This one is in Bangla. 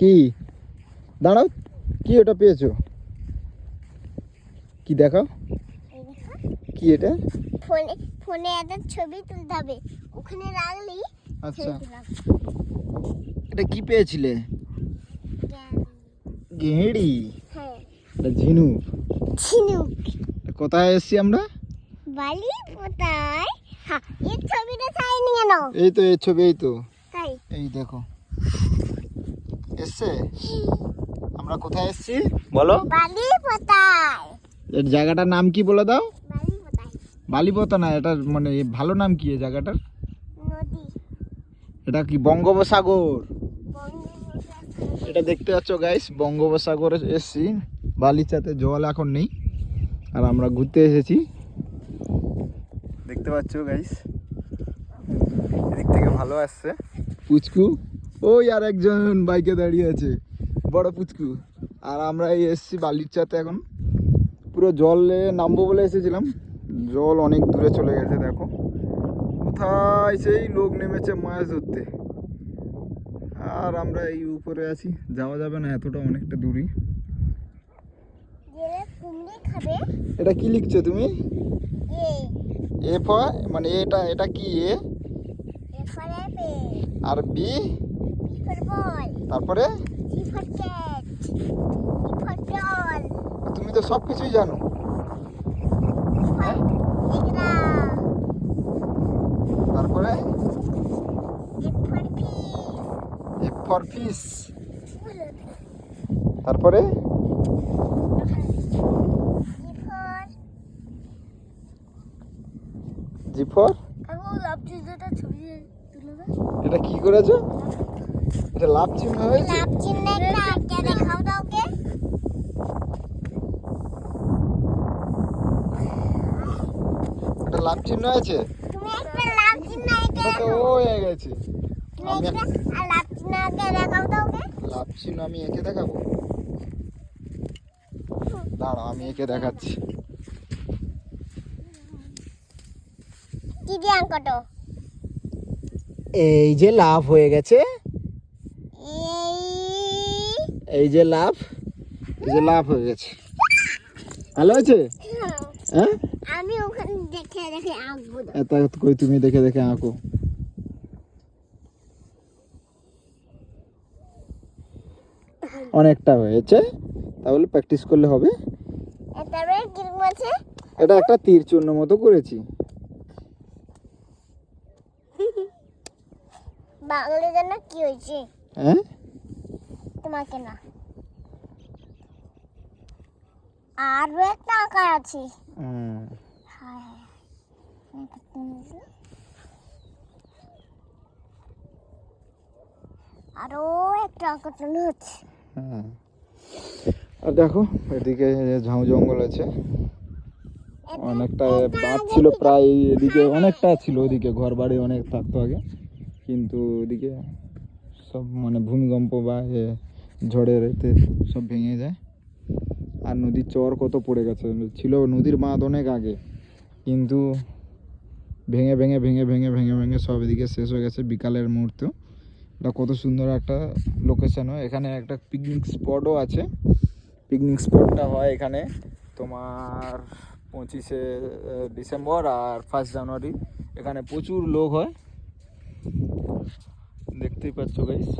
কি দাঁড়াও, কি ওটা পেয়েছো? কি দেখাও, কি এটা? ফোনে ফোনে একটা ছবি তুলতে হবে, ওখানে রাখলি। আচ্ছা, এটা কি পেয়েছিলে? গেঁড়ি? হ্যাঁ, এটা ঝিনুক। ঝিনুক। কোথায় এসছি আমরা? বালি কোথায়? হ্যাঁ, এই ছবিটা চাই নিয়ে নাও। এই তো এই ছবি, এই তো, তাই এই দেখো এসছে। আমরা কোথায় এসছি বলো? বালি কোথায়? এর জায়গাটার নাম কি বলে দাও? বালি কোথায়? বালিপথা না, এটা মানে ভালো নাম কি এই জায়গাটার? নদী। এটা কি বঙ্গোপসাগর? বঙ্গোপসাগর। এটা দেখতে পাচ্ছ গাইস, বঙ্গোপসাগরে এসছি। বালিচাতে জল এখন নেই, আর আমরা ঘুরতে এসেছি। দেখতে পাচ্ছ গাইস, এদিক থেকে ভালো আসছে। পুচকু ওই আর একজন বাইকে দাঁড়িয়ে আছে, বড় পুচকু। আর আমরা এই এসছি বালিচাতে, এখন পুরো জলে নামবো বলে এসেছিলাম, জল অনেক দূরে চলে গেছে। দেখো কোথায় সেই লোক নেমেছে মাছ ধরতে, আর আমরা এই উপরে আছি। যাওয়া যাবে না, এতটা অনেকটা দূরই। গেলে কুমড়ি খাবে। এটা কি লিখছো তুমি? এ এ ফর মানে এটা কি এ? A for apple. আর বি? B for ball. তারপরে? C for cat. D for doll. তুমি তো সব কিছুই জানো। হ্যাঁ? এগরা। তারপরে? F for fish. F for fish. তারপরে? G for? এটা কি করেছো? এটা লাভ চিহ্ন হয়েছে? লাভ চিহ্ন একটা আঁকে দেখাও তো ওকে। এটা লাভ চিহ্ন আছে? তুমি একটা লাভ চিহ্ন এঁকে এটা তো দেখাও। ও হয়ে গেছে। তুমি আমি একটা লাভ চিহ্ন এঁকে দেখাও তো ওকে। লাভ চিহ্ন আমি এঁকে দেখাবো? দাঁড়াও, আমি এঁকে দেখাচ্ছি। কি দিয়ে আঁকটো? এই যে লাভ হয়ে গেছে, এই এই যে লাভ, এই যে লাভ হয়ে গেছে। ভালো আছে? হ্যাঁ, আমি ওখানে দেখে দেখে আঁকবো। এটা কই তুমি দেখে দেখে আঁকো। অনেকটা হয়েছে, তাহলে প্র্যাকটিস করলে হবে। তারপরে কিরকম আছে? এটা একটা তীর চিহ্ন মতো করেছি। বাঙালির জন্য কি হয়েছে? হ্যাঁ, তোমাকে না, আরো একটা আঁকা আছে। হ্যাঁ, আরো একটা আঁকানো হচ্ছে। আর দেখো এদিকে ঝাউ জঙ্গল আছে, অনেকটা বাঁধ ছিল প্রায়, এদিকে অনেকটা ছিল, ওদিকে ঘর বাড়ি অনেক থাকতো আগে, কিন্তু ওদিকে সব মানে ভূমিকম্প বা ঝড়ের এতে সব ভেঙে যায়। আর নদীর চর কত পড়ে গেছে, ছিল নদীর বাঁধ অনেক আগে, কিন্তু ভেঙে ভেঙে ভেঙে ভেঙে ভেঙে ভেঙে সব এদিকে শেষ হয়ে গেছে বিকালের মুহূর্তে। এটা কত সুন্দর একটা লোকেশন হয়, এখানে একটা পিকনিক স্পটও আছে। পিকনিক স্পটটা হয় এখানে তোমার 25শে ডিসেম্বর আর 1 জানুয়ারি, এখানে প্রচুর লোক হয়, দেখতেই পাচ্ছ গাইস।